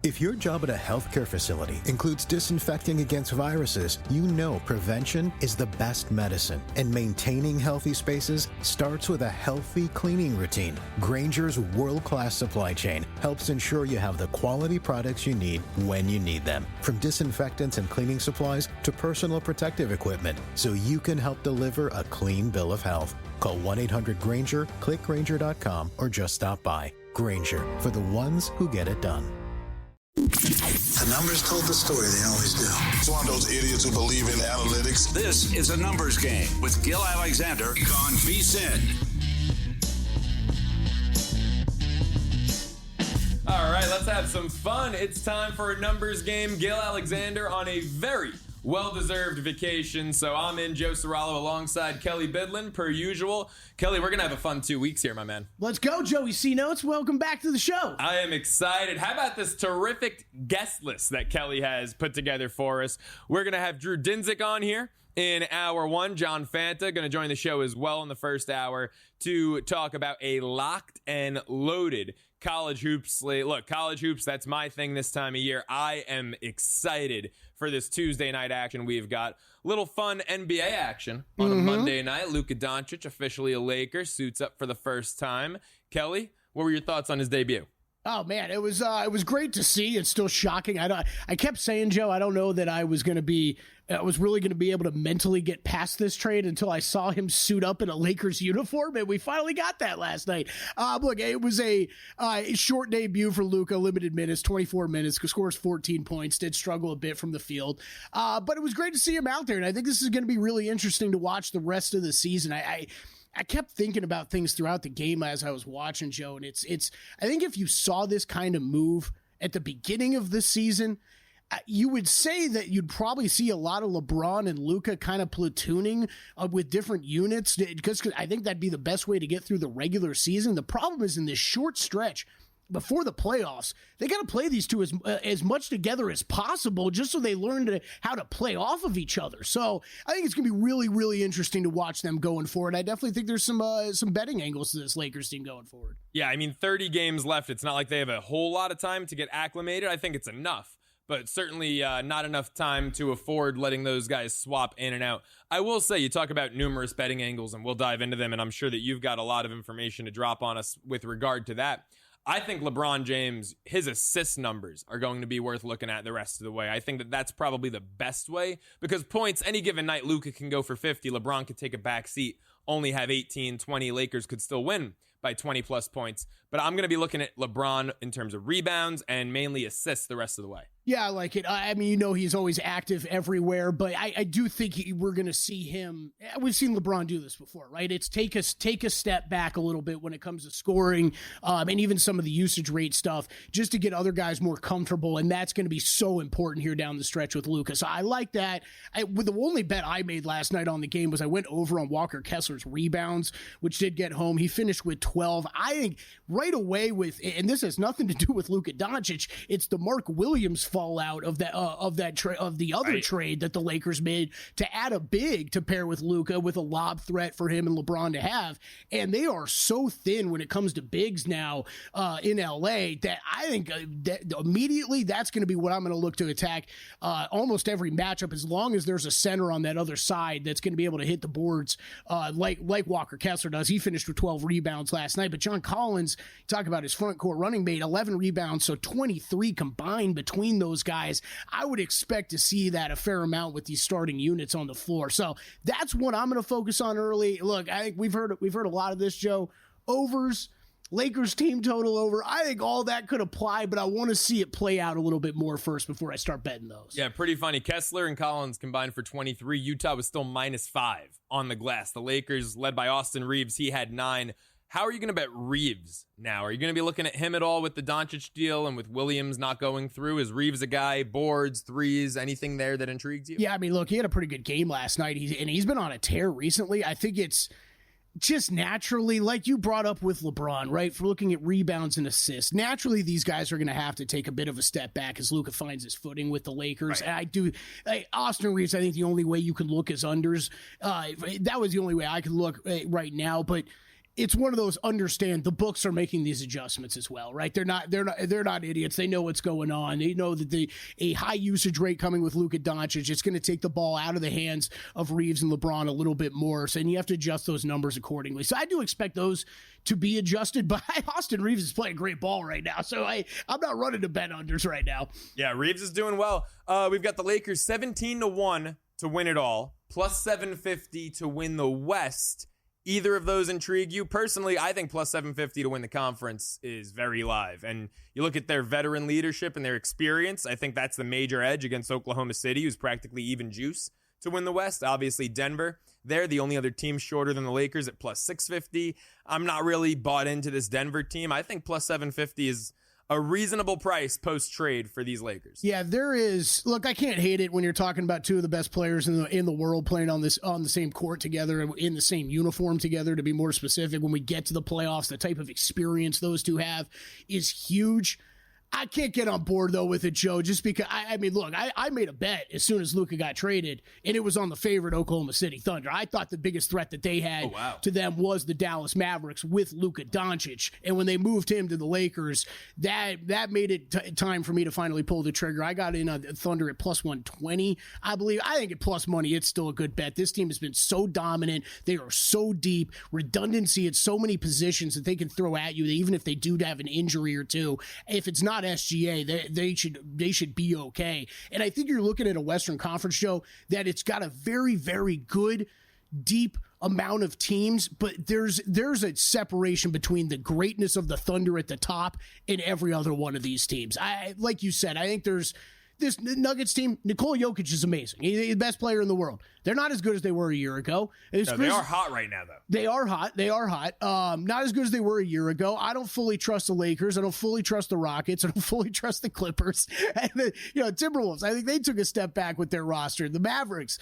If your job at a healthcare facility includes disinfecting against viruses, you know prevention is the best medicine. And maintaining healthy spaces starts with a healthy cleaning routine. Grainger's world-class supply chain helps ensure you have the quality products you need when you need them. From disinfectants and cleaning supplies to personal protective equipment, so you can help deliver a clean bill of health. Call 1-800-GRAINGER, click Grainger.com, or just stop by. Grainger, for the ones who get it done. The numbers told the story, they always do. It's one of those idiots who believe in analytics. This is A Numbers Game with Gil Alexander on VSiN. All right, let's have some fun. It's time for A Numbers Game. Gil Alexander on a very well-deserved vacation. So I'm in Joe Ceraulo alongside Kelley Bydlon, per usual. Kelley, we're going to have a fun 2 weeks here, my man. Let's go, Joey C. Notes. Welcome back to the show. I am excited. How about this terrific guest list that Kelley has put together for us? We're going to have Drew Dinsick on here in hour one. John Fanta going to join the show as well in the first hour to talk about a locked and loaded college hoops slate. Look, college hoops, that's my thing this time of year. I am excited for this Tuesday night action. We've got a little fun NBA action on a Monday night. Luka Doncic, officially a Laker, suits up for the first time. Kelley, what were your thoughts on his debut? Oh man, it was great to see. It's still shocking. I kept saying, Joe, I don't know that I was really going to be able to mentally get past this trade until I saw him suit up in a Lakers uniform, and we finally got that last night. Look, it was a short debut for Luka, limited minutes, 24 minutes, scores 14 points, did struggle a bit from the field, but it was great to see him out there, and I think this is going to be really interesting to watch the rest of the season. I kept thinking about things throughout the game as I was watching, Joe, and it's. I think if you saw this kind of move at the beginning of the season, you would say that you'd probably see a lot of LeBron and Luka kind of platooning with different units, because I think that'd be the best way to get through the regular season. The problem is in this short stretch before the playoffs, they got to play these two as much together as possible just so they learn how to play off of each other. So I think it's going to be really, really interesting to watch them going forward. I definitely think there's some betting angles to this Lakers team going forward. Yeah, I mean, 30 games left. It's not like they have a whole lot of time to get acclimated. I think it's enough, but certainly not enough time to afford letting those guys swap in and out. I will say, you talk about numerous betting angles, and we'll dive into them, and I'm sure that you've got a lot of information to drop on us with regard to that. I think LeBron James, his assist numbers are going to be worth looking at the rest of the way. I think that that's probably the best way, because points, any given night, Luka can go for 50. LeBron could take a back seat, only have 18, 20. Lakers could still win by 20 plus points. But I'm going to be looking at LeBron in terms of rebounds and mainly assists the rest of the way. Yeah, I like it. I mean, he's always active everywhere, but I do think we're going to see him. We've seen LeBron do this before, right? It's take a step back a little bit when it comes to scoring, and even some of the usage rate stuff, just to get other guys more comfortable, and that's going to be so important here down the stretch with Luka. So I like that. The only bet I made last night on the game was I went over on Walker Kessler's rebounds, which did get home. He finished with 12. I think right away and this has nothing to do with Luka Doncic, it's the Mark Williams fallout of the other trade that the Lakers made to add a big to pair with Luka, with a lob threat for him and LeBron to have. And they are so thin when it comes to bigs now in LA that I think that immediately that's going to be what I'm going to look to attack almost every matchup, as long as there's a center on that other side that's going to be able to hit the boards like Walker Kessler does. He finished with 12 rebounds last night, but John Collins, talk about his front court running mate, 11 rebounds, so 23 combined between those guys. I would expect to see that a fair amount with these starting units on the floor. So that's what I'm going to focus on early. Look, I think we've heard a lot of this, Joe. Overs, Lakers team total over. I think all that could apply, but I want to see it play out a little bit more first before I start betting those. Yeah, pretty funny. Kessler and Collins combined for 23. Utah was still -5 on the glass. The Lakers, led by Austin Reeves, he had 9. How are you going to bet Reeves now? Are you going to be looking at him at all with the Doncic deal and with Williams not going through? Is Reeves a guy, boards, threes, anything there that intrigues you? Yeah, I mean, look, he had a pretty good game last night, and he's been on a tear recently. I think it's just naturally, like you brought up with LeBron, right, for looking at rebounds and assists, naturally these guys are going to have to take a bit of a step back as Luka finds his footing with the Lakers. Right. And Austin Reeves, I think the only way you can look is unders. That was the only way I could look right now, but it's one of those, understand the books are making these adjustments as well, right? They're not idiots. They know what's going on. They know that a high usage rate coming with Luka Doncic, it's going to take the ball out of the hands of Reeves and LeBron a little bit more. So, and you have to adjust those numbers accordingly. So I do expect those to be adjusted, but Austin Reeves is playing great ball right now. So I'm not running to bet unders right now. Yeah, Reeves is doing well. We've got the Lakers 17-1 to win it all, plus 750 to win the West. Either of those intrigue you? Personally, I think plus 750 to win the conference is very live. And you look at their veteran leadership and their experience, I think that's the major edge against Oklahoma City, who's practically even juice to win the West. Obviously, Denver, they're the only other team shorter than the Lakers at plus 650. I'm not really bought into this Denver team. I think plus 750 is a reasonable price post-trade for these Lakers. Yeah, there is. Look, I can't hate it when you're talking about two of the best players in the world playing on the same court together and in the same uniform together, to be more specific. When we get to the playoffs, the type of experience those two have is huge. I can't get on board, though, with it, Joe, just because, I mean, look, I made a bet as soon as Luka got traded, and it was on the favorite Oklahoma City Thunder. I thought the biggest threat that they had to them was the Dallas Mavericks with Luka Doncic, and when they moved him to the Lakers, that made it time for me to finally pull the trigger. I got in on Thunder at plus 120, I believe. I think at plus money, it's still a good bet. This team has been so dominant. They are so deep. Redundancy at so many positions that they can throw at you, even if they do have an injury or two. If it's not SGA, they should be okay. And I think you're looking at a Western Conference, show that it's got a very, very good, deep amount of teams, but there's a separation between the greatness of the Thunder at the top and every other one of these teams. Like you said, I think there's this Nuggets team. Nikola Jokic is amazing. He's the best player in the world. They're not as good as they were a year ago. No, they are hot right now, though. They are hot. Not as good as they were a year ago. I don't fully trust the Lakers. I don't fully trust the Rockets. I don't fully trust the Clippers. And Timberwolves, I think they took a step back with their roster. The Mavericks.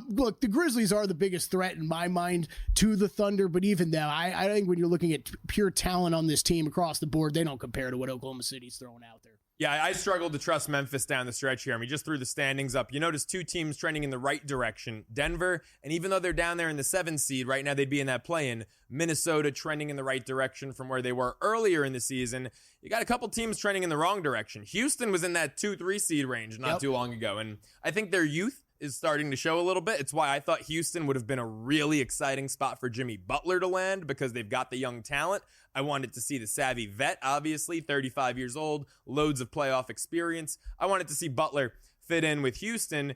Look, the Grizzlies are the biggest threat in my mind to the Thunder, but even them, I think when you're looking at pure talent on this team across the board, they don't compare to what Oklahoma City's throwing out there. Yeah, I struggled to trust Memphis down the stretch here. I mean, just threw the standings up. You notice two teams trending in the right direction. Denver, and even though they're down there in the 7th seed, right now they'd be in that play-in. Minnesota trending in the right direction from where they were earlier in the season. You got a couple teams trending in the wrong direction. Houston was in that 2-3 seed range not too long ago, and I think their youth is starting to show a little bit. It's why I thought Houston would have been a really exciting spot for Jimmy Butler to land, because they've got the young talent. I wanted to see the savvy vet, obviously, 35 years old, loads of playoff experience. I wanted to see Butler fit in with Houston.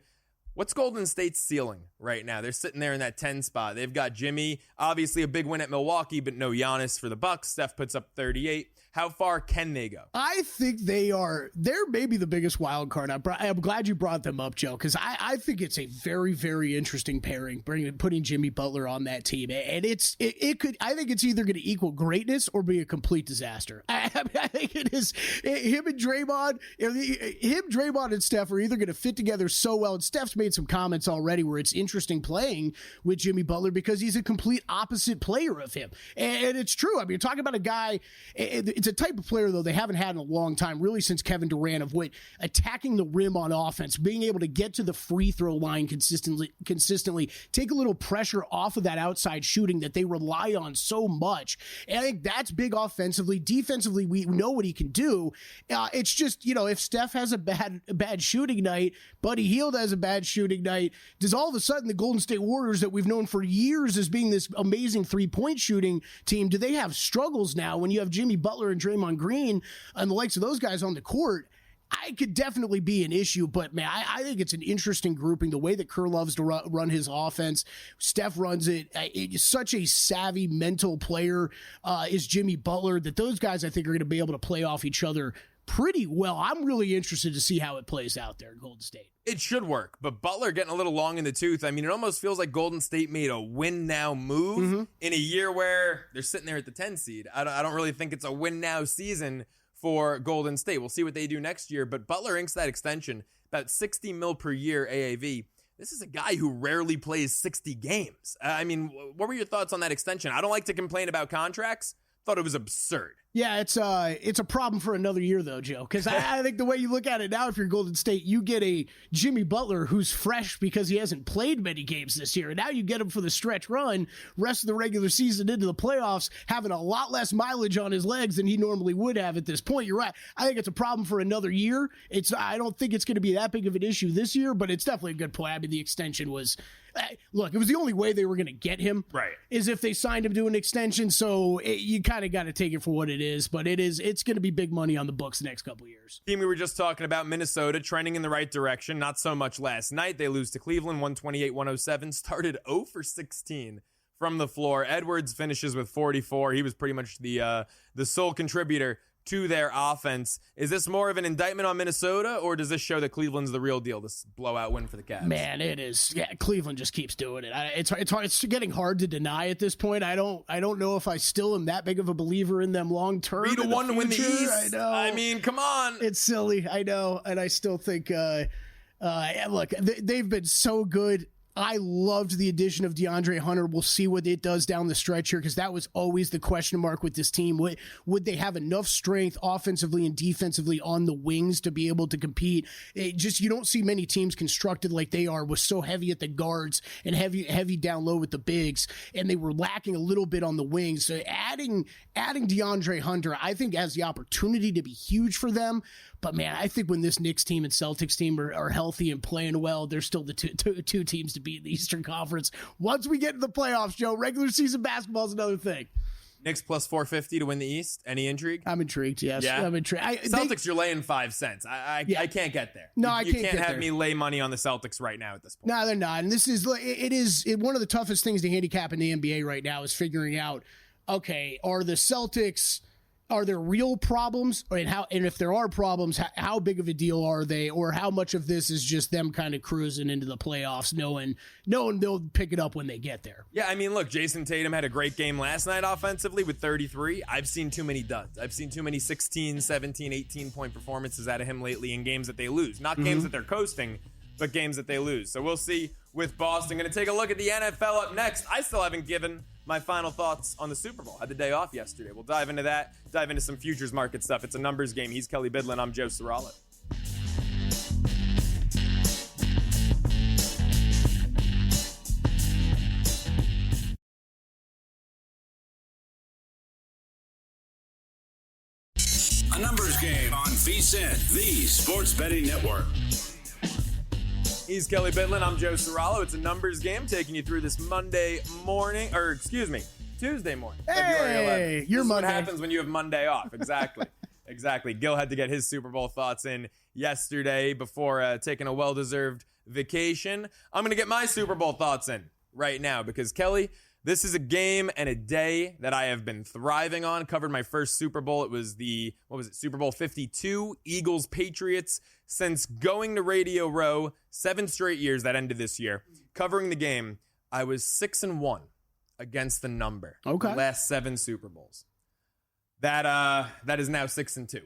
What's Golden State's ceiling right now? They're sitting there in that 10 spot. They've got Jimmy, obviously a big win at Milwaukee, but no Giannis for the Bucks. Steph puts up 38. How far can they go? I think they're maybe the biggest wild card. I'm glad you brought them up, Joe, because I think it's a very, very interesting pairing, putting Jimmy Butler on that team. And I think it's either going to equal greatness or be a complete disaster. I think it is him and Draymond. Draymond and Steph are either going to fit together so well. And Steph's made some comments already where it's interesting playing with Jimmy Butler because he's a complete opposite player of him. And it's true. I mean, you're talking about a guy, it's a type of player, though, they haven't had in a long time, really since Kevin Durant, of attacking the rim on offense, being able to get to the free throw line consistently, take a little pressure off of that outside shooting that they rely on so much. And I think that's big offensively. Defensively, we know what he can do. It's just, if Steph has a bad shooting night, Buddy Hield has a bad shooting night, does all of a sudden the Golden State Warriors that we've known for years as being this amazing three-point shooting team, do they have struggles now when you have Jimmy Butler and Draymond Green and the likes of those guys on the court? I could definitely be an issue, but man, I think it's an interesting grouping. The way that Kerr loves to run his offense, Steph runs it. It's such a savvy mental player is Jimmy Butler that those guys I think are going to be able to play off each other pretty well. I'm really interested to see how it plays out there in Golden State. It should work, but Butler getting a little long in the tooth. I mean, it almost feels like Golden State made a win-now move in a year where they're sitting there at the 10 seed. I don't really think it's a win-now season for Golden State. We'll see what they do next year, but Butler inks that extension, about $60 million per year AAV. This is a guy who rarely plays 60 games. I mean, what were your thoughts on that extension? I don't like to complain about contracts. Thought it was absurd. Yeah, it's a problem for another year, though, Joe, because I think the way you look at it now, if you're Golden State, you get a Jimmy Butler who's fresh because he hasn't played many games this year. And now you get him for the stretch run, rest of the regular season into the playoffs, having a lot less mileage on his legs than he normally would have at this point. You're right. I think it's a problem for another year. I don't think it's going to be that big of an issue this year, but it's definitely a good point. I mean, the extension was... Look, it was the only way they were going to get him, right? Is if they signed him to an extension. So you kind of got to take it for what it is. But it's going to be big money on the books the next couple of years. Team we were just talking about, Minnesota, trending in the right direction. Not so much last night. They lose to Cleveland, 128-107. Started 0 for 16 from the floor. Edwards finishes with 44. He was pretty much the sole contributor to their offense. Is this more of an indictment on Minnesota, or does this show that Cleveland's the real deal, this blowout win for the Cavs? Man, it is. Yeah, Cleveland just keeps doing it. It's hard. It's getting hard to deny at this point. I don't know if I still am that big of a believer in them long term. 3-1 to win the East. I know. I mean, come on. It's silly. I know, and I still think. Look, they've been so good. I loved the addition of DeAndre Hunter. We'll see what it does down the stretch here, because that was always the question mark with this team. Would they have enough strength offensively and defensively on the wings to be able to compete? You don't see many teams constructed like they are, with so heavy at the guards and heavy down low with the bigs, and they were lacking a little bit on the wings. So adding DeAndre Hunter, I think, has the opportunity to be huge for them. But, man, I think when this Knicks team and Celtics team are healthy and playing well, they're still the two teams to beat in the Eastern Conference. Once we get to the playoffs, Joe, regular season basketball is another thing. Knicks plus 450 to win the East. Any intrigue? I'm intrigued, yes. Yeah. I'm intrigued. Celtics, you're laying 5 cents. I can't get there. No, I can't get there. You can't have me lay money on the Celtics right now at this point. No, they're not. And this is one of the toughest things to handicap in the NBA right now is figuring out, okay, are the Celtics... Are there real problems, and if there are problems, how big of a deal are they, or how much of this is just them kind of cruising into the playoffs, knowing they'll pick it up when they get there? Yeah, I mean, look, Jason Tatum had a great game last night offensively with 33. I've seen too many duds. I've seen too many 16, 17, 18-point performances out of him lately in games that they lose. Not games that they're coasting, but games that they lose. So we'll see with Boston. Going to take a look at the NFL up next. I still haven't given my final thoughts on the Super Bowl. Had the day off yesterday. We'll dive into that, dive into some futures market stuff. It's a numbers game. He's Kelley Bydlon. I'm Joe Ceraulo. A numbers game on VSiN, the sports betting network. He's Kelley Bydlon. I'm Joe Ceraulo. It's a numbers game taking you through this Tuesday morning. Hey, your Monday. What happens when you have Monday off. Exactly. Exactly. Gil had to get his Super Bowl thoughts in yesterday before taking a well-deserved vacation. I'm going to get my Super Bowl thoughts in right now because, Kelley, this is a game and a day that I have been thriving on. Covered my first Super Bowl. It was Super Bowl 52, Eagles-Patriots. Since going to Radio Row, 7 straight years, that ended this year, covering the game, I was 6-1 against the number. Okay. The last 7 Super Bowls. That is now 6-2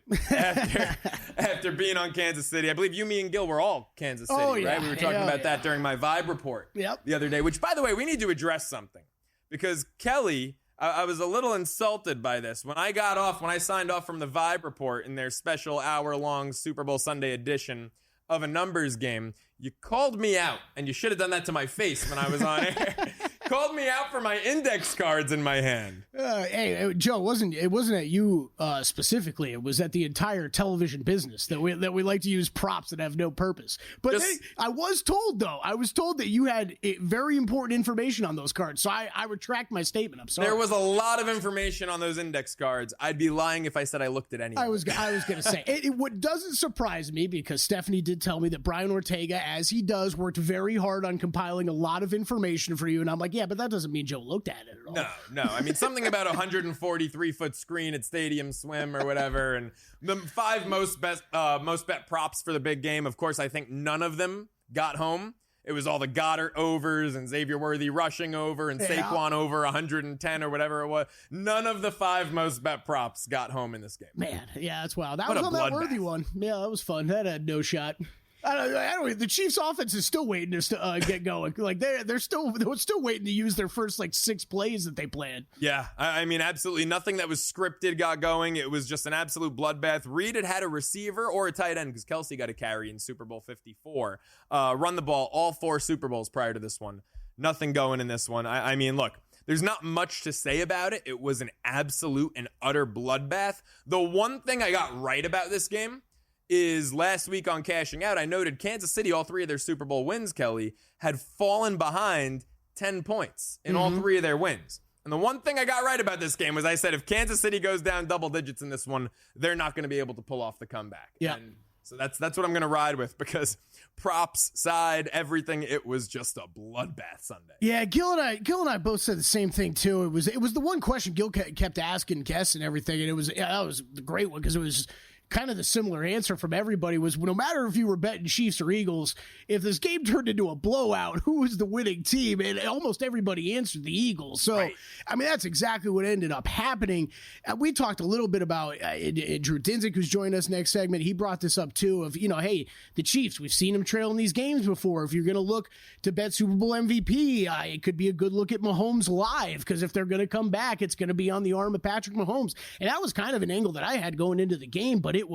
after being on Kansas City. I believe me, and Gil were all Kansas City, right? We were talking about that during my Vibe report the other day, which, by the way, we need to address something. Because Kelley, I was a little insulted by this. When I signed off from the Vibe report in their special hour-long Super Bowl Sunday edition of a numbers game, you called me out, and you should have done that to my face when I was on air. Called me out for my index cards in my hand. Hey, Joe, it wasn't at you specifically. It was at the entire television business that we like to use props that have no purpose. But I was told that you had very important information on those cards. So I retract my statement. I'm sorry. There was a lot of information on those index cards. I'd be lying if I said I looked at any. I was going to say what doesn't surprise me, because Stephanie did tell me that Brian Ortega, as he does, worked very hard on compiling a lot of information for you. And I'm like, yeah, but that doesn't mean Joe looked at it at all. No. I mean, something about a 143-foot screen at Stadium Swim or whatever, and the 5 most bet props for the big game. Of course, I think none of them got home. It was all the Goddard overs and Xavier Worthy rushing over and Saquon over 110 or whatever it was. None of the 5 most bet props got home in this game. Man, yeah, that's wild. That was on that Worthy one. Yeah, that was fun. That had no shot. I don't. The Chiefs' offense is still waiting to get going. Like they're still waiting to use their first 6 plays that they planned. Yeah, I mean, absolutely nothing that was scripted got going. It was just an absolute bloodbath. Reed had a receiver or a tight end because Kelley got a carry in Super Bowl 54. Run the ball all 4 Super Bowls prior to this one. Nothing going in this one. I mean, look. There's not much to say about it. It was an absolute and utter bloodbath. The one thing I got right about this game is last week on Cashing Out, I noted Kansas City, all 3 of their Super Bowl wins, Kelley, had fallen behind 10 points in all 3 of their wins. And the one thing I got right about this game was I said if Kansas City goes down double digits in this one, they're not going to be able to pull off the comeback. Yeah. And so that's what I'm going to ride with because props side, everything, it was just a bloodbath Sunday. Yeah, Gil and I both said the same thing too. It was the one question Gil kept asking guests and everything, and that was the great one because it was kind of the similar answer from everybody was no matter if you were betting Chiefs or Eagles, if this game turned into a blowout, who was the winning team? And almost everybody answered the Eagles. So, right. I mean, that's exactly what ended up happening. And we talked a little bit about Drew Dinsick, who's joined us next segment. He brought this up too of, hey, the Chiefs, we've seen them trail in these games before. If you're going to look to bet Super Bowl MVP, it could be a good look at Mahomes live because if they're going to come back, it's going to be on the arm of Patrick Mahomes. And that was kind of an angle that I had going into the game, but they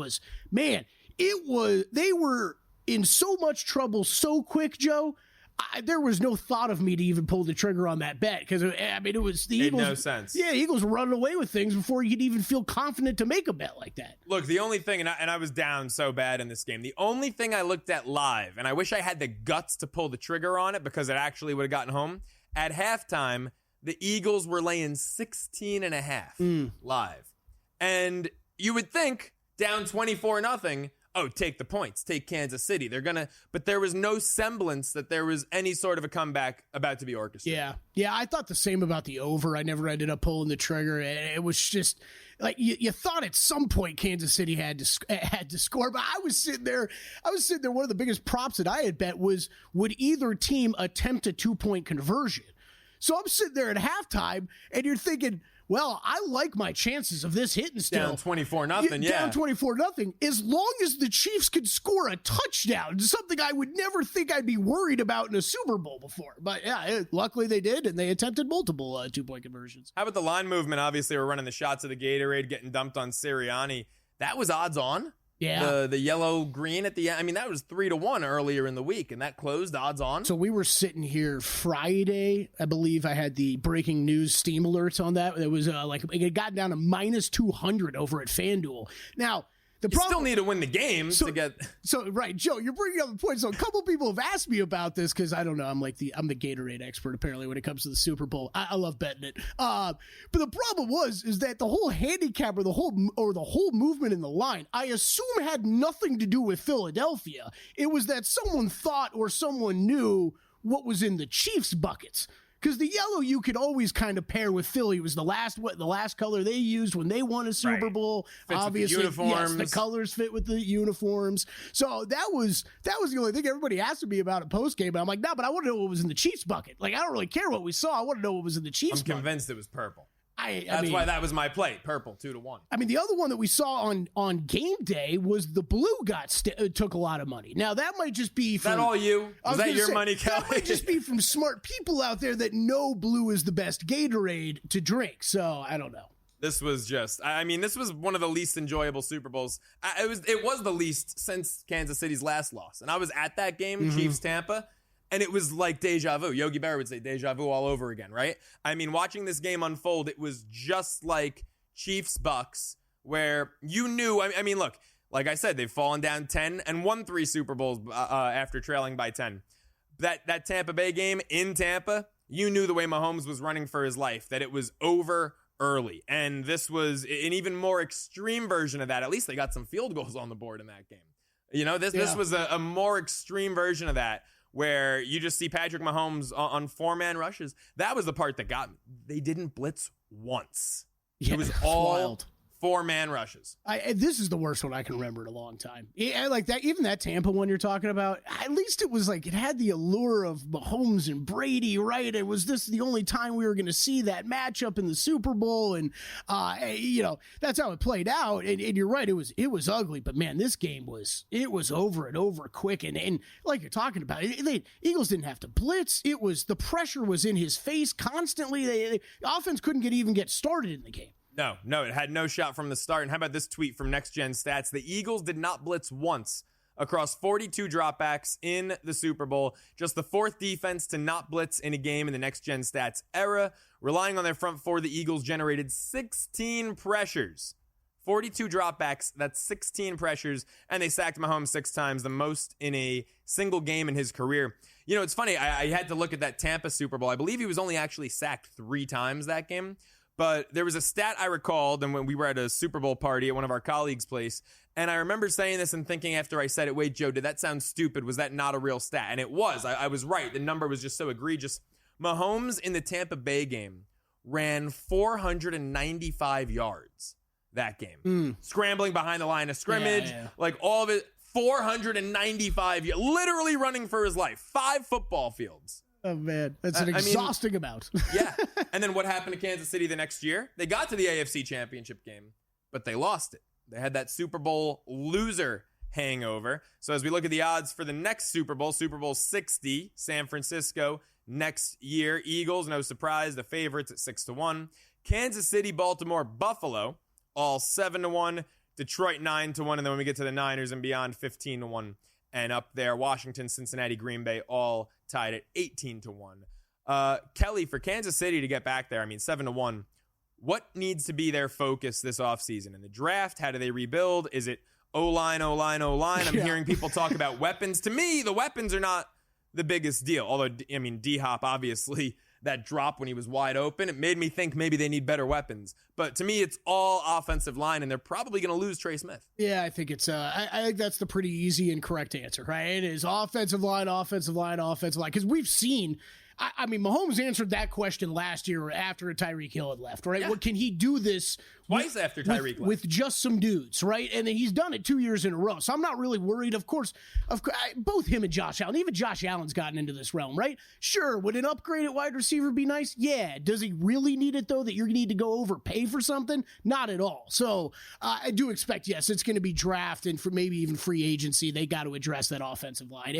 were in so much trouble so quick, Joe. There was no thought of me to even pull the trigger on that bet because it was the Eagles. Made no sense. Yeah, Eagles were running away with things before you could even feel confident to make a bet like that. Look, the only thing, and I was down so bad in this game, the only thing I looked at live, and I wish I had the guts to pull the trigger on it because it actually would have gotten home, at halftime, the Eagles were laying 16.5 live. And you would think, down 24-0, take the points, take Kansas City. But there was no semblance that there was any sort of a comeback about to be orchestrated. Yeah, I thought the same about the over. I never ended up pulling the trigger. It was just like you thought at some point Kansas City had to score, but I was sitting there. One of the biggest props that I had bet was would either team attempt a 2-point conversion. So I'm sitting there at halftime, and you're thinking, well, I like my chances of this hitting still. Down 24-0, yeah. Down 24-0, as long as the Chiefs could score a touchdown, something I would never think I'd be worried about in a Super Bowl before. But yeah, luckily they did, and they attempted multiple 2-point conversions. How about the line movement? Obviously, we're running the shots of the Gatorade getting dumped on Sirianni. That was odds on. Yeah. The yellow-green at the end. I mean, that was 3-1 earlier in the week, and that closed odds on. So we were sitting here Friday. I believe I had the breaking news steam alerts on that. It was it got down to -200 over at FanDuel. Now, you still need to win the game to get. So right, Joe, you're bringing up a point. So a couple people have asked me about this because I don't know. I'm the Gatorade expert apparently when it comes to the Super Bowl. I love betting it. But the problem is that the whole handicap or the whole movement in the line, I assume had nothing to do with Philadelphia. It was that someone thought or someone knew what was in the Chiefs buckets. Because the yellow you could always kind of pair with Philly. It was the last color they used when they won a Super Bowl. Fits obviously, with the uniforms. Yes, the colors fit with the uniforms. So that was the only thing everybody asked me about at post game. I'm like, no, but I want to know what was in the Chiefs bucket. Like I don't really care what we saw. I want to know what was in the Chiefs bucket. I'm convinced it was purple. That's why that was my play. Purple 2-1. I mean, the other one that we saw on game day was the blue took a lot of money. Now that might just be from, is that all you? Was that your money, Kelley? That might just be from smart people out there that know blue is the best Gatorade to drink. So I don't know. This was this was one of the least enjoyable Super Bowls. It was the least since Kansas City's last loss, and I was at that game, Chiefs Tampa. And it was like deja vu. Yogi Berra would say deja vu all over again, right? I mean, watching this game unfold, it was just like Chiefs Bucks, where you knew. I mean, look, like I said, they've fallen down 10 and won 3 Super Bowls after trailing by 10. That Tampa Bay game in Tampa, you knew the way Mahomes was running for his life, that it was over early. And this was an even more extreme version of that. At least they got some field goals on the board in that game. This was a more extreme version of that, where you just see Patrick Mahomes on 4-man rushes. That was the part that got me. They didn't blitz once. Yeah, it was all wild. 4 man rushes. This is the worst one I can remember in a long time. I like that. Even that Tampa one you're talking about, at least it was like it had the allure of Mahomes and Brady, right? It was the only time we were going to see that matchup in the Super Bowl, and that's how it played out. And you're right, it was ugly, but man, this game was over and over quick. And like you're talking about, the Eagles didn't have to blitz. It was the pressure was in his face constantly. The offense couldn't even get started in the game. No, it had no shot from the start. And how about this tweet from Next Gen Stats? The Eagles did not blitz once across 42 dropbacks in the Super Bowl. Just the 4th defense to not blitz in a game in the Next Gen Stats era. Relying on their front 4, the Eagles generated 16 pressures. 42 dropbacks, that's 16 pressures, and they sacked Mahomes 6 times, the most in a single game in his career. You know, it's funny, I had to look at that Tampa Super Bowl. I believe he was only actually sacked 3 times that game. But there was a stat I recalled, and when we were at a Super Bowl party at one of our colleagues' place, and I remember saying this and thinking after I said it, wait, Joe, did that sound stupid? Was that not a real stat? And it was. I was right. The number was just so egregious. Mahomes in the Tampa Bay game ran 495 yards that game. Scrambling behind the line of scrimmage, like all of it, 495 yards, literally running for his life. 5 football fields. Oh, man. That's an exhausting amount. Yeah. And then what happened to Kansas City the next year? They got to the AFC Championship game, but they lost it. They had that Super Bowl loser hangover. So as we look at the odds for the next Super Bowl 60, San Francisco next year. Eagles, no surprise, the favorites at 6-1. Kansas City, Baltimore, Buffalo, all 7-1. Detroit 9-1. And then when we get to the Niners and beyond, 15-1. And up there, Washington, Cincinnati, Green Bay, all tied at 18-1. Kelley, for Kansas City to get back there, 7-1. What needs to be their focus this offseason? In the draft, how do they rebuild? Is it O-line? I'm hearing people talk about weapons. To me, the weapons are not the biggest deal. Although, D-Hop, obviously, that drop when he was wide open, it made me think maybe they need better weapons. But to me, it's all offensive line, and they're probably going to lose Trey Smith. Yeah, I think it's I think that's the pretty easy and correct answer, right? It is offensive line. Because we've seen, Mahomes answered that question last year after Tyreek Hill had left, right? Yeah. What can he do this twice after Tyreek left with just some dudes, right? And then he's done it 2 years in a row. So I'm not really worried. Of course, both him and Josh Allen, even Josh Allen's gotten into this realm, right? Sure, would an upgrade at wide receiver be nice? Yeah. Does he really need it, though, that you need to go overpay for something? Not at all. So I do expect, yes, it's going to be draft and for maybe even free agency. They got to address that offensive line.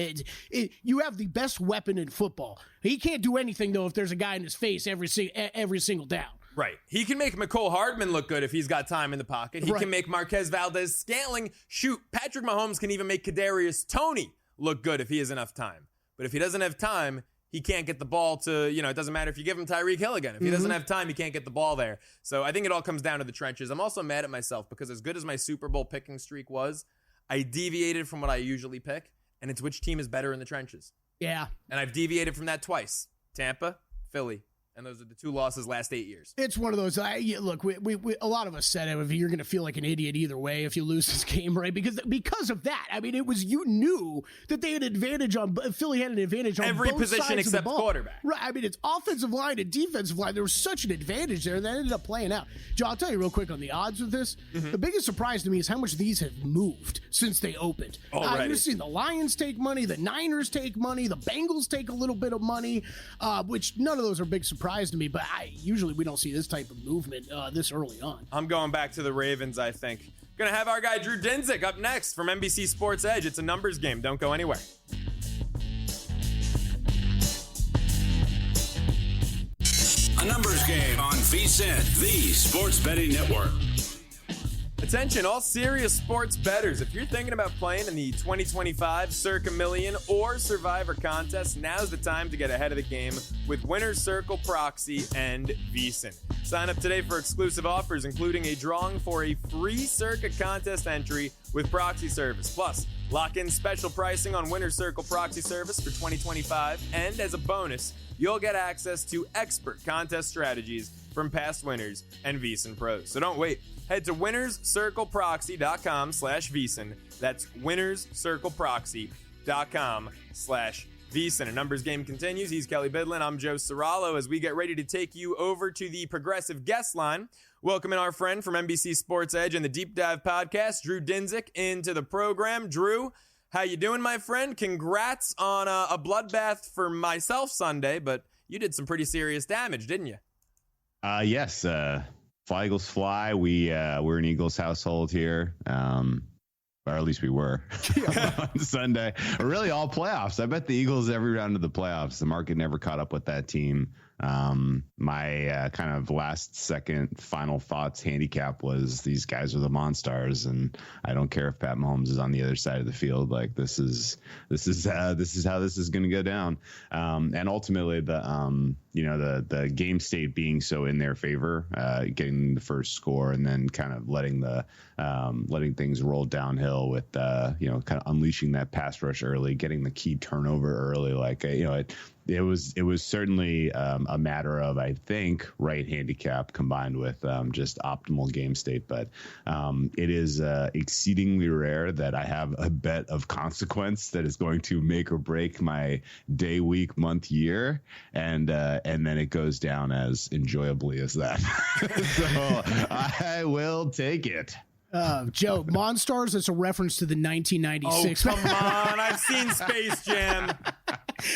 You have the best weapon in football. He can't do anything, though, if there's a guy in his face every single down. Right. He can make McCole Hardman look good if he's got time in the pocket. He can make Marquez Valdez-Scantling shoot. Patrick Mahomes can even make Kadarius Toney look good if he has enough time. But if he doesn't have time, he can't get the ball to, it doesn't matter if you give him Tyreek Hill again. If he doesn't have time, he can't get the ball there. So I think it all comes down to the trenches. I'm also mad at myself because as good as my Super Bowl picking streak was, I deviated from what I usually pick, and it's which team is better in the trenches. Yeah. And I've deviated from that twice. Tampa, Philly. And those are the 2 losses last 8 years. It's one of those. Look, we a lot of us said you're going to feel like an idiot either way if you lose this game, right? Because of that. It was, you knew that they had an advantage on Philly had an advantage on every both position sides except of the ball. Quarterback. Right. It's offensive line and defensive line. There was such an advantage there that ended up playing out. Joe, I'll tell you real quick on the odds with this. Mm-hmm. The biggest surprise to me is how much these have moved since they opened. You've seen the Lions take money, the Niners take money, the Bengals take a little bit of money, which none of those are a big surprise to me. But usually we don't see this type of movement this early on. I'm going back to the Ravens, I think. Going to have our guy Drew Dinsick up next from NBC Sports Edge. It's a numbers game. Don't go anywhere. A numbers game on VSiN, the Sports Betting Network. Attention, all serious sports bettors. If you're thinking about playing in the 2025 Circa Million or Survivor contest, now's the time to get ahead of the game with Winner's Circle Proxy and VSiN. Sign up today for exclusive offers, including a drawing for a free Circa contest entry with Proxy Service. Plus, lock in special pricing on Winner's Circle Proxy Service for 2025. And as a bonus, you'll get access to expert contest strategies from past winners and VSiN pros. So don't wait. Head to winnerscircleproxy.com/VSiN. That's winnerscircleproxy.com/VSiN. VSiN, a numbers game continues. He's Kelley Bydlon. I'm Joe Ceraulo as we get ready to take you over to the Progressive Guest Line. Welcoming our friend from NBC Sports Edge and the Deep Dive podcast, Drew Dinsick, into the program. Drew, how you doing, my friend? Congrats on a bloodbath for myself Sunday, but you did some pretty serious damage, didn't you? Yes. Fly Eagles fly. We're an Eagles household here. Or at least we were on Sunday. Or really all playoffs. I bet the Eagles every round of the playoffs. The market never caught up with that team. My kind of last second final thoughts handicap was these guys are the Monstars, and I don't care if Pat Mahomes is on the other side of the field. Like this is how this is going to go down. And ultimately the game state being so in their favor, getting the first score and then kind of letting things roll downhill with kind of unleashing that pass rush early, getting the key turnover early. It was certainly a matter of, I think, right handicap combined with just optimal game state. But it is exceedingly rare that I have a bet of consequence that is going to make or break my day, week, month, year, and then it goes down as enjoyably as that. So I will take it. Joe, Monstars, it's a reference to the 1996. Oh, come on. I've seen Space Jam.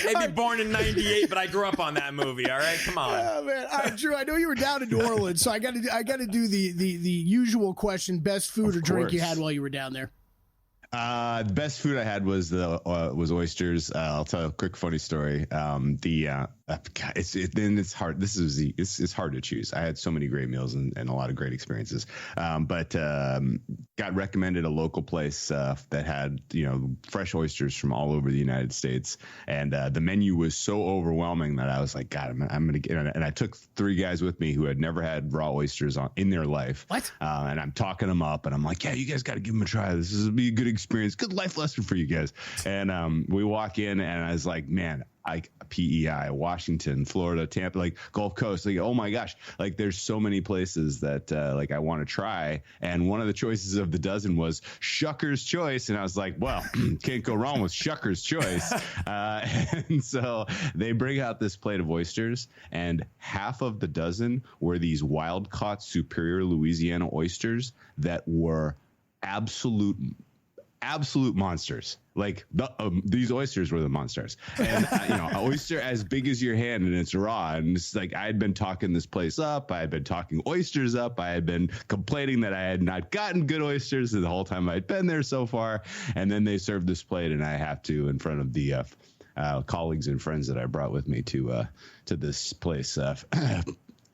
Maybe born in 98, but I grew up on that movie. All right, come on. Oh, man. All right, Drew, I know you were down in New Orleans, so I got to do the usual question: best food or drink you had while you were down there? The best food I had was oysters. I'll tell a quick funny story. It's hard. It's hard to choose. I had so many great meals and a lot of great experiences. But got recommended a local place that had fresh oysters from all over the United States, and the menu was so overwhelming that I was like, God, I'm gonna get. And I took 3 guys with me who had never had raw oysters in their life. What? And I'm talking them up, and I'm like, yeah, you guys got to give them a try. This is be a good experience, good life lesson for you guys. And we walk in, and I was like, man, PEI, Washington, Florida, Tampa, like Gulf Coast, like, oh my gosh, like there's so many places that I want to try. And one of the choices of the dozen was Shucker's Choice. And I was like, well, can't go wrong with Shucker's Choice. And so they bring out this plate of oysters, and half of the dozen were these wild caught Superior, Louisiana oysters that were absolute monsters. Like these oysters were the monsters, and an oyster as big as your hand, and it's raw. And it's like I had been talking this place up. I had been talking oysters up. I had been complaining that I had not gotten good oysters the whole time I'd been there so far. And then they served this plate, and I have to, in front of the colleagues and friends that I brought with me to this place,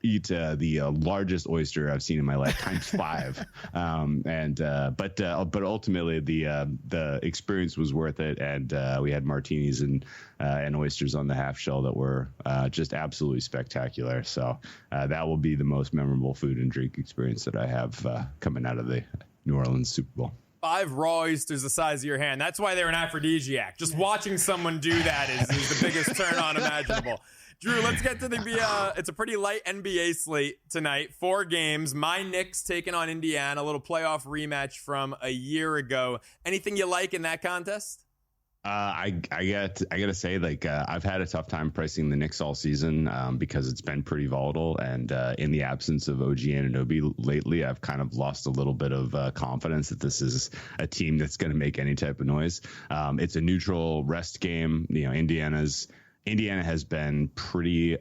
eat the largest oyster I've seen in my life times 5. But ultimately the experience was worth it. And we had martinis and oysters on the half shell that were just absolutely spectacular. So that will be the most memorable food and drink experience that I have coming out of the New Orleans Super Bowl. 5 raw oysters the size of your hand. That's why they're an aphrodisiac. Just watching someone do that is the biggest turn on imaginable. Drew, let's get to it's a pretty light NBA slate tonight. 4 games. My Knicks taking on Indiana, a little playoff rematch from a year ago. Anything you like in that contest? I gotta say, I've had a tough time pricing the Knicks all season because it's been pretty volatile, and in the absence of OG Anunoby lately, I've kind of lost a little bit of confidence that this is a team that's going to make any type of noise. It's a neutral rest game. Indiana has been pretty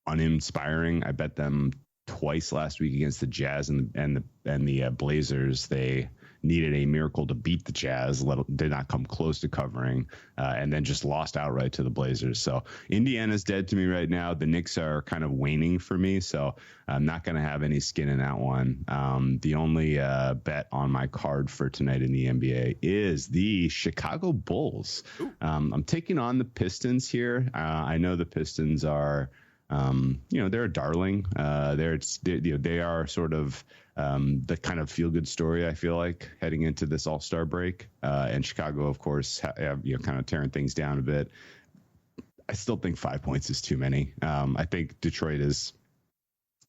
uninspiring. I bet them twice last week against the Jazz and the Blazers. They needed a miracle to beat the Jazz, did not come close to covering, and then just lost outright to the Blazers. So Indiana's dead to me right now. The Knicks are kind of waning for me, so I'm not going to have any skin in that one. The only bet on my card for tonight in the NBA is the Chicago Bulls. I'm taking on the Pistons here. I know the Pistons are they're a darling. They are sort of the kind of feel good story, I feel like, heading into this All-Star break. And Chicago, of course, kind of tearing things down a bit. I still think 5 points is too many. I think Detroit is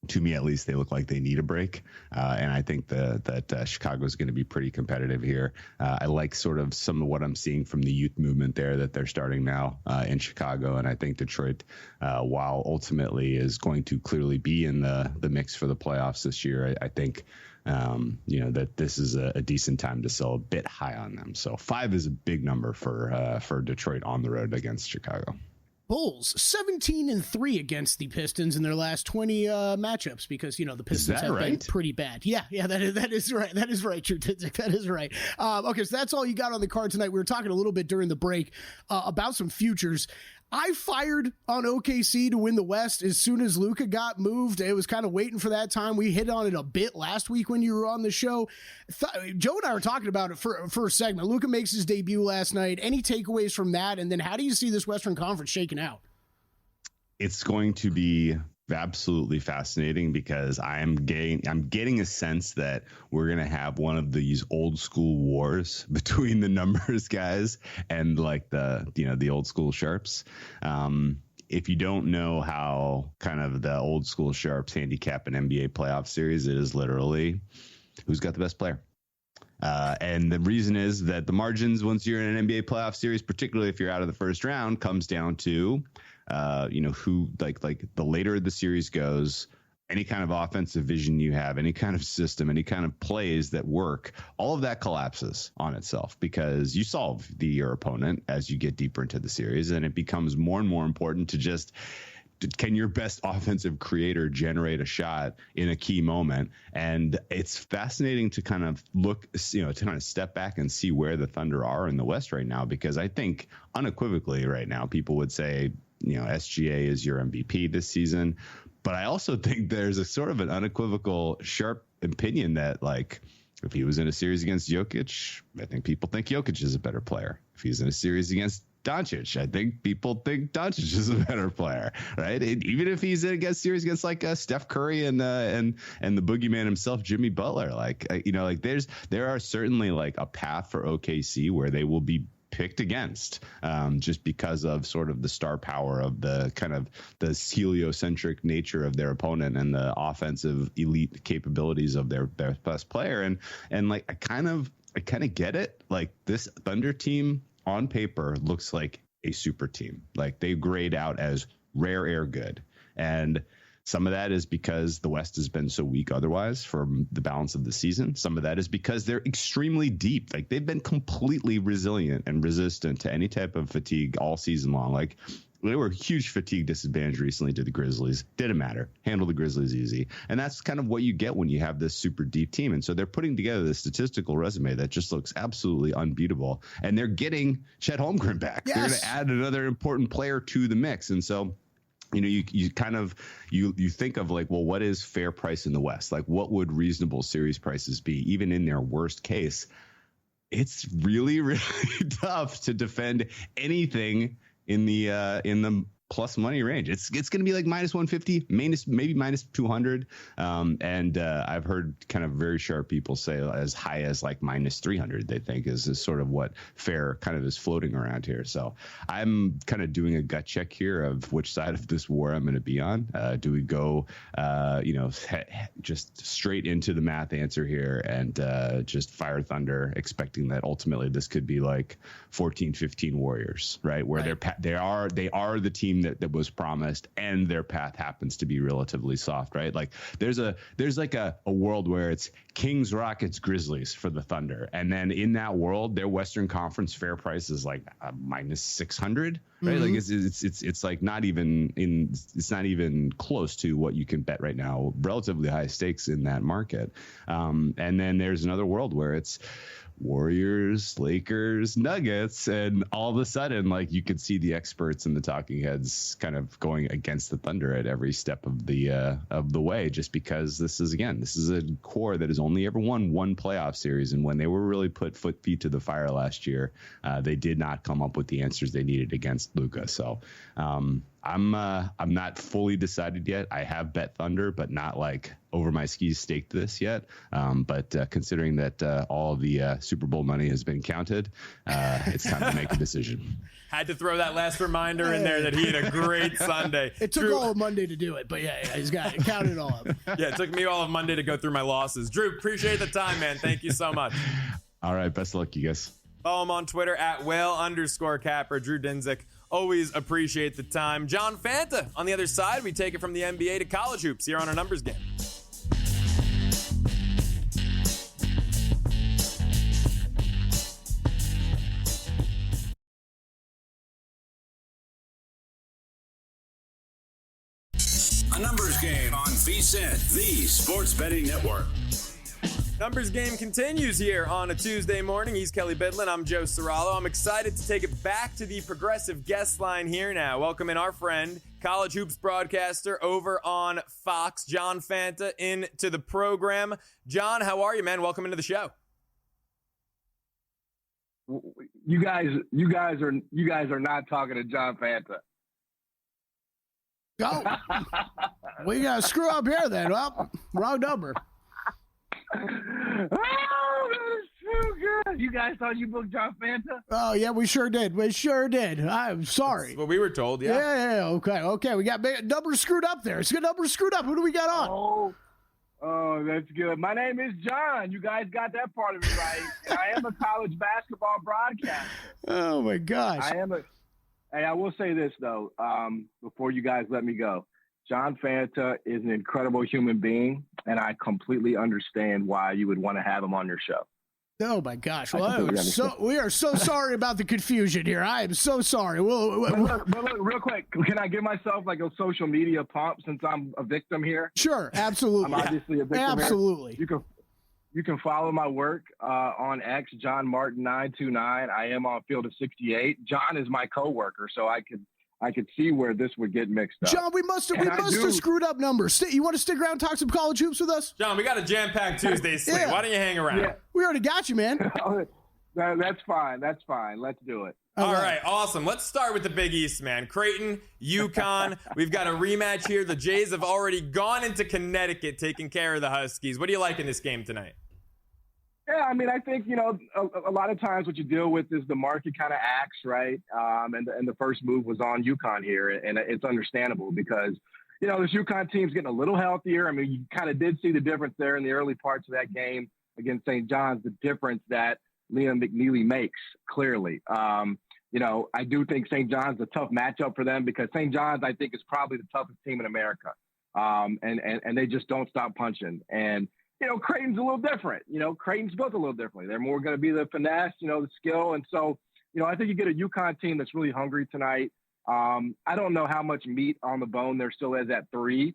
to me, at least, they look like they need a break. And I think that Chicago is going to be pretty competitive here. I like sort of some of what I'm seeing from the youth movement there that they're starting now in Chicago. And I think Detroit, while ultimately is going to clearly be in the mix for the playoffs this year, I think, that this is a decent time to sell a bit high on them. So 5 is a big number for Detroit on the road against Chicago. Bulls 17-3 against the Pistons in their last 20 matchups because the Pistons have been pretty bad. Yeah, that is right. That is right, Drew Dinsick. That is right. Okay, so that's all you got on the card tonight. We were talking a little bit during the break about some futures. I fired on OKC to win the West as soon as Luka got moved. It was kind of waiting for that time. We hit on it a bit last week when you were on the show. Joe and I were talking about it for a segment. Luka makes his debut last night. Any takeaways from that? And then how do you see this Western Conference shaking out? It's going to be absolutely fascinating because I'm getting a sense that we're going to have one of these old school wars between the numbers guys and like the old school sharps. If you don't know how kind of the old school sharps handicap an NBA playoff series, it is literally who's got the best player. And the reason is that the margins once you're in an NBA playoff series, particularly if you're out of the first round, comes down to who like the later the series goes, any kind of offensive vision you have, any kind of system, any kind of plays that work, all of that collapses on itself because you solve your opponent as you get deeper into the series. And it becomes more and more important to just, can your best offensive creator generate a shot in a key moment? And it's fascinating to kind of look, to kind of step back and see where the Thunder are in the West right now, because I think unequivocally right now, people would say, SGA is your MVP this season. But I also think there's a sort of an unequivocal, sharp opinion that, like, if he was in a series against Jokic, I think people think Jokic is a better player. If he's in a series against Doncic, I think people think Doncic is a better player, right? Even if he's in a series against like Steph Curry and the boogeyman himself, Jimmy Butler, there are certainly like a path for OKC where they will be picked against just because of sort of the star power of the kind of the heliocentric nature of their opponent and the offensive elite capabilities of their best player. And like, I kind of get it. Like, this Thunder team on paper looks like a super team. Like, they grade out as rare air good. And some of that is because the West has been so weak otherwise for the balance of the season. Some of that is because they're extremely deep. Like, they've been completely resilient and resistant to any type of fatigue all season long. Like, they were a huge fatigue disadvantage recently to the Grizzlies. Didn't matter. Handle the Grizzlies easy. And that's kind of what you get when you have this super deep team. And so they're putting together this statistical resume that just looks absolutely unbeatable. And they're getting Chet Holmgren back. Yes. They're going to add another important player to the mix. And so, you kind of you think of like, well, what is fair price in the West? Like, what would reasonable series prices be, even in their worst case? It's really, really tough to defend anything in the plus money range. It's going to be like minus 150, maybe minus 200. And I've heard kind of very sharp people say as high as like minus 300, they think is sort of what fair kind of is floating around here. So I'm kind of doing a gut check here of which side of this war I'm going to be on. Do we go, just straight into the math answer here and just fire Thunder, expecting that ultimately this could be like 14-15 Warriors, right? Where they are the team that was promised, and their path happens to be relatively soft, right? Like there's like a world where it's Kings, Rockets, Grizzlies for the Thunder, and then in that world, their Western Conference fair price is like minus 600, right? Mm-hmm. Like it's like it's not even close to what you can bet right now. Relatively high stakes in that market, and then there's another world where it's Warriors, Lakers, Nuggets, and all of a sudden, like, you could see the experts and the talking heads kind of going against the Thunder at every step of the way, just because this is a core that has only ever won one playoff series, and when they were really put feet to the fire last year, they did not come up with the answers they needed against Luka. So I'm not fully decided yet. I have bet Thunder, but not like over my skis staked this yet. But considering that all of the Super Bowl money has been counted, it's time to make a decision. Had to throw that last reminder in there that he had a great Sunday. It took all of Monday to do it, but yeah, he's got it. Count it all up. Yeah, it took me all of Monday to go through my losses. Drew, appreciate the time, man. Thank you so much. All right, best of luck, you guys. Follow him on Twitter at @whale_capper. Drew Dinsick. Always appreciate the time. John Fanta on the other side. We take it from the NBA to college hoops here on our numbers game. A numbers game on VSiN, the sports betting network. Numbers game continues here on a Tuesday morning. He's Kelley Bydlon. I'm Joe Ceraulo. I'm excited to take it back to the progressive guest line here now. Welcome in our friend, college hoops broadcaster over on Fox, John Fanta, into the program. John, how are you, man? Welcome into the show. You guys are not talking to John Fanta. Go. We got to screw up here then. Well, wrong number. Oh, that is so good. You guys thought you booked John Fanta? Oh, yeah, we sure did. I'm sorry. That's what we were told, yeah. Yeah, okay. We got numbers screwed up there. It's good numbers screwed up. Who do we got on? Oh, that's good. My name is John. You guys got that part of it right. And I am a college basketball broadcaster. Oh, my gosh. Hey, I will say this, though, before you guys let me go. John Fanta is an incredible human being, and I completely understand why you would want to have him on your show. Oh, my gosh. Well, we are so sorry about the confusion here. I am so sorry. But look, real quick, can I give myself like a social media pump since I'm a victim here? Sure, absolutely. I'm obviously a victim absolutely. Here. You can follow my work on X, John Martin 929. I am on Field of 68. John is my coworker, so I could see where this would get mixed up. John, we must have screwed up numbers. You want to stick around and talk some college hoops with us? John, we got a jam-packed Tuesday slate. Yeah. Why don't you hang around? Yeah. We already got you, man. That's fine. Let's do it. All right, awesome. Let's start with the Big East, man. Creighton, UConn. We've got a rematch here. The Jays have already gone into Connecticut taking care of the Huskies. What do you like in this game tonight? Yeah, I mean, I think, a lot of times what you deal with is the market kind of acts, right? And the first move was on UConn here, and it's understandable because, this UConn team's getting a little healthier. I mean, you kind of did see the difference there in the early parts of that game against St. John's, the difference that Liam McNeely makes, clearly. I do think St. John's a tough matchup for them because St. John's, I think, is probably the toughest team in America. And they just don't stop punching. And Creighton's a little different. Creighton's built a little differently. They're more going to be the finesse, the skill. And so, I think you get a UConn team that's really hungry tonight. I don't know how much meat on the bone there still is at 3,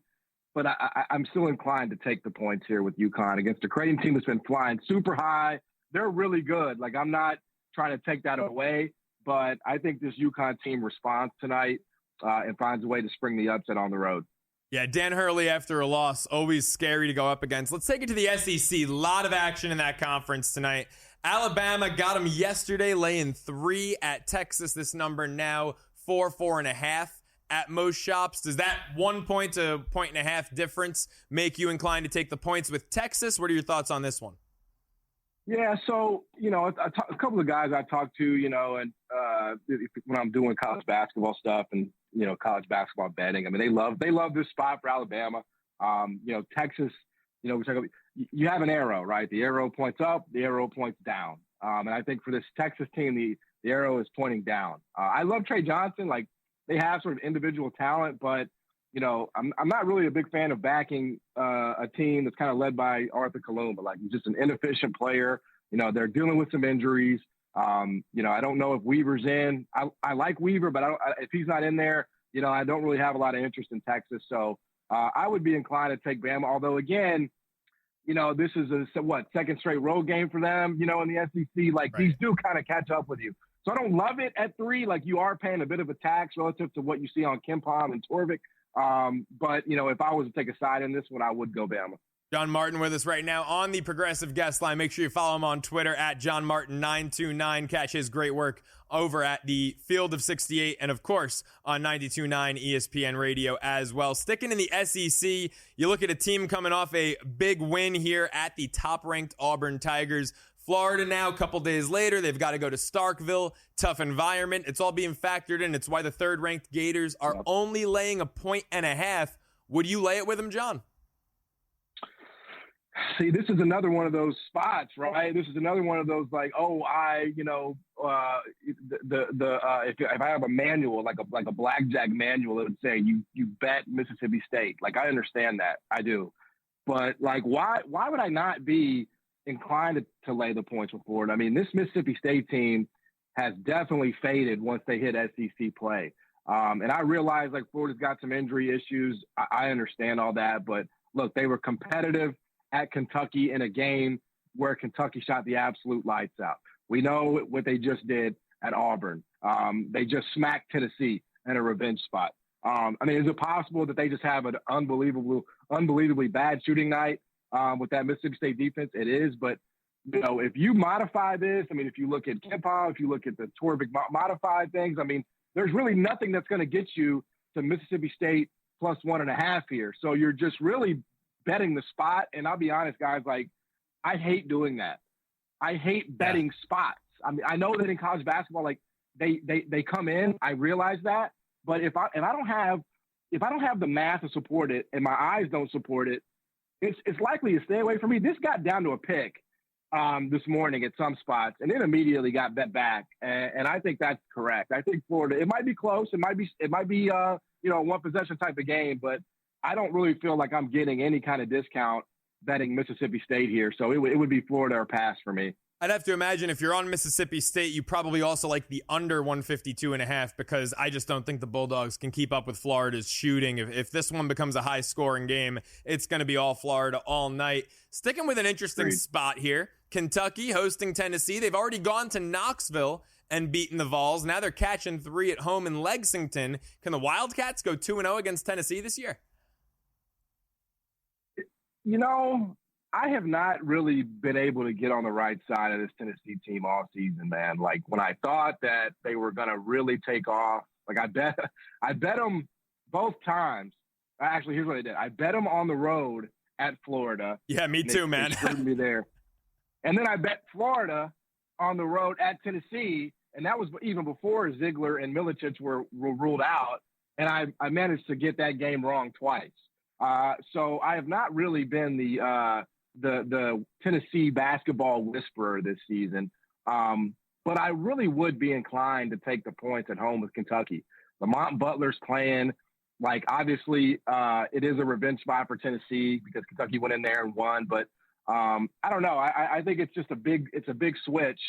but I'm still inclined to take the points here with UConn against a Creighton team that's been flying super high. They're really good. Like, I'm not trying to take that away, but I think this UConn team responds tonight and finds a way to spring the upset on the road. Yeah, Dan Hurley after a loss, always scary to go up against. Let's take it to the SEC. A lot of action in that conference tonight. Alabama got them yesterday, laying 3 at Texas. This number now 4.5 at most shops. Does that 1 point to 1.5 difference make you inclined to take the points with Texas? What are your thoughts on this one? Yeah, so, a couple of guys I talked to, and when I'm doing college basketball stuff and, college basketball betting, I mean, they love this spot for Alabama. Texas, we talk about, you have an arrow, right? The arrow points up, the arrow points down. And I think for this Texas team, the arrow is pointing down. I love Trey Johnson. Like, they have sort of individual talent, but, I'm not really a big fan of backing a team that's kind of led by Arthur Kaluma. Like, he's just an inefficient player. They're dealing with some injuries. I don't know if Weaver's in. I like Weaver, but if he's not in there, I don't really have a lot of interest in Texas. So I would be inclined to take Bama. Although, again, this is second straight road game for them, in the SEC. Like, right. These do kind of catch up with you. So I don't love it at 3. Like, you are paying a bit of a tax relative to what you see on Kempom and Torvik. But, if I was to take a side in this one, I would go Bama. John Martin with us right now on the Progressive Guest Line. Make sure you follow him on Twitter at JohnMartin929. Catch his great work over at the Field of 68 and, of course, on 92.9 ESPN Radio as well. Sticking in the SEC, you look at a team coming off a big win here at the top-ranked Auburn Tigers. Florida now, a couple days later, they've got to go to Starkville. Tough environment. It's all being factored in. It's why the third-ranked Gators are only laying 1.5 points. Would you lay it with them, John? See, this is another one of those spots, right? This is another one of those like, if I have a manual, like a blackjack manual, it would say you bet Mississippi State. Like, I understand that, I do, but like, why would I not be inclined to lay the points with Florida? I mean, this Mississippi State team has definitely faded once they hit SEC play, and I realize like Florida's got some injury issues. I understand all that, but look, they were competitive at Kentucky in a game where Kentucky shot the absolute lights out. We know what they just did at Auburn. They just smacked Tennessee in a revenge spot. I mean, is it possible that they just have an unbelievably bad shooting night with that Mississippi State defense? It is, but you know, if you modify this, I mean, if you look at Kempa, if you look at the Torvik modified things, I mean, there's really nothing that's going to get you to Mississippi State plus 1.5 here. So you're just really betting the spot. And I'll be honest, guys, like, I hate doing that. I hate betting spots. I mean, I know that in college basketball, like they come in, I realize that, but if I don't have the math to support it and my eyes don't support it, it's likely to stay away from me. This got down to a pick this morning at some spots, and it immediately got bet back. And I think that's correct. I think Florida, it might be close. It might be a one possession type of game, but I don't really feel like I'm getting any kind of discount betting Mississippi State here. So it would be Florida or pass for me. I'd have to imagine if you're on Mississippi State, you probably also like the under 152.5, because I just don't think the Bulldogs can keep up with Florida's shooting. If this one becomes a high scoring game, it's going to be all Florida all night. Sticking with an interesting spot here, Kentucky hosting Tennessee. They've already gone to Knoxville and beaten the Vols. Now they're catching 3 at home in Lexington. Can the Wildcats go 2-0 against Tennessee this year? You know, I have not really been able to get on the right side of this Tennessee team all season, man. Like, when I thought that they were going to really take off, like I bet them both times. Actually, here's what I did. I bet them on the road at Florida. Yeah, me too, man. They screwed me there. And then I bet Florida on the road at Tennessee, and that was even before Ziegler and Milicic were ruled out. And I managed to get that game wrong twice. So I have not really been the Tennessee basketball whisperer this season. But I really would be inclined to take the points at home with Kentucky. Lamont Butler's playing. Like, obviously, it is a revenge spot for Tennessee because Kentucky went in there and won. But I don't know. I think it's just a big switch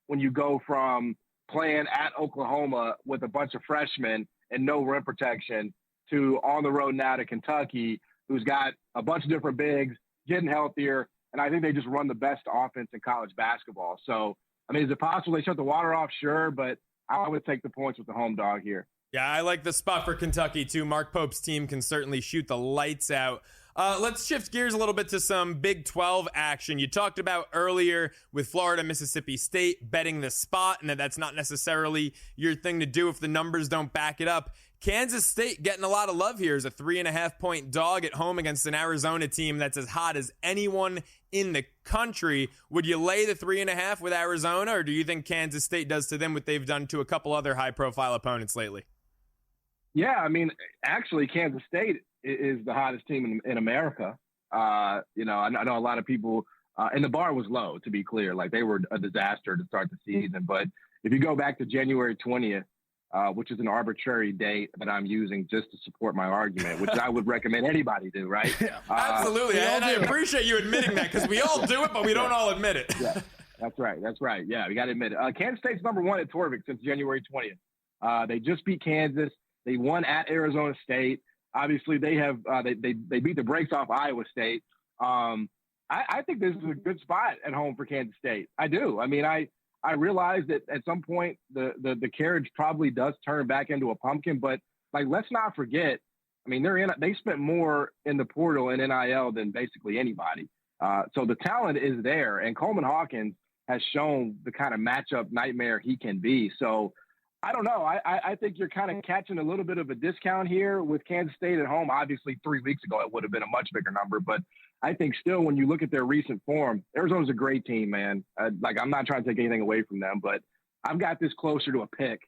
when you go from playing at Oklahoma with a bunch of freshmen and no rim protection to on the road now to Kentucky, who's got a bunch of different bigs, getting healthier, and I think they just run the best offense in college basketball. So, I mean, is it possible they shut the water off? Sure, but I would take the points with the home dog here. Yeah, I like the spot for Kentucky, too. Mark Pope's team can certainly shoot the lights out. Let's shift gears a little bit to some Big 12 action. You talked about earlier with Florida, Mississippi State betting the spot, and that's not necessarily your thing to do if the numbers don't back it up. Kansas State getting a lot of love here as a 3.5-point dog at home against an Arizona team that's as hot as anyone in the country. Would you lay the 3.5 with Arizona, or do you think Kansas State does to them what they've done to a couple other high-profile opponents lately? Yeah, I mean, actually, Kansas State is the hottest team in America. I know a lot of people, and the bar was low, to be clear. Like, they were a disaster to start the season. But if you go back to January 20th, which is an arbitrary date that I'm using just to support my argument, which I would recommend anybody do, right? Absolutely. And I appreciate you admitting that, because we all do it, but we don't all admit it. Yeah, that's right. Yeah, we got to admit it. Kansas State's number 1 at Torvik since January 20th. They just beat Kansas. They won at Arizona State. Obviously, they have they beat the brakes off Iowa State. I think this is a good spot at home for Kansas State. I do. I mean, I realize that at some point the carriage probably does turn back into a pumpkin, but like, let's not forget I mean, they spent more in the portal and NIL than basically anybody. So the talent is there, and Coleman Hawkins has shown the kind of matchup nightmare he can be. So I don't know. I think you're kind of catching a little bit of a discount here with Kansas State at home. Obviously, 3 weeks ago, it would have been a much bigger number. But I think still, when you look at their recent form, Arizona's a great team, man. I'm not trying to take anything away from them, but I've got this closer to a pick.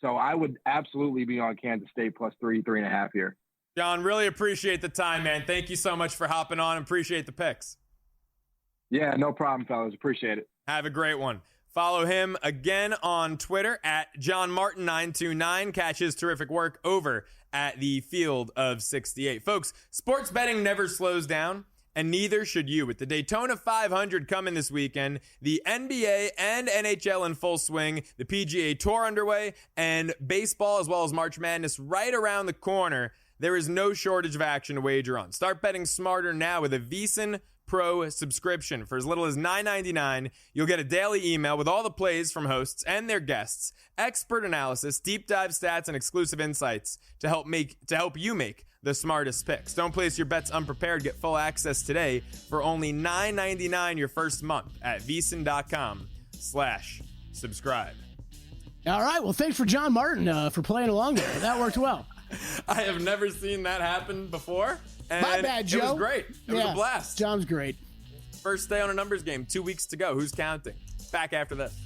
So I would absolutely be on Kansas State plus 3.5 here. John, really appreciate the time, man. Thank you so much for hopping on. Appreciate the picks. Yeah, no problem, fellas. Appreciate it. Have a great one. Follow him again on Twitter at JohnMartin929. Catch his terrific work over at the Field of 68. Folks, sports betting never slows down, and neither should you. With the Daytona 500 coming this weekend, the NBA and NHL in full swing, the PGA Tour underway, and baseball as well as March Madness right around the corner, there is no shortage of action to wager on. Start betting smarter now with a VSiN Pro subscription. For as little as $9.99, you'll get a daily email with all the plays from hosts and their guests, expert analysis, deep dive stats, and exclusive insights to help you make the smartest picks. Don't place your bets unprepared. Get full access today for only $9.99 your first month at VSiN.com/subscribe. All right. Well, thanks for John Martin for playing along there. That worked well. I have never seen that happen before. And my bad, Joe. It was great. It was a blast. John's great. First day on a numbers game. 2 weeks to go. Who's counting? Back after this.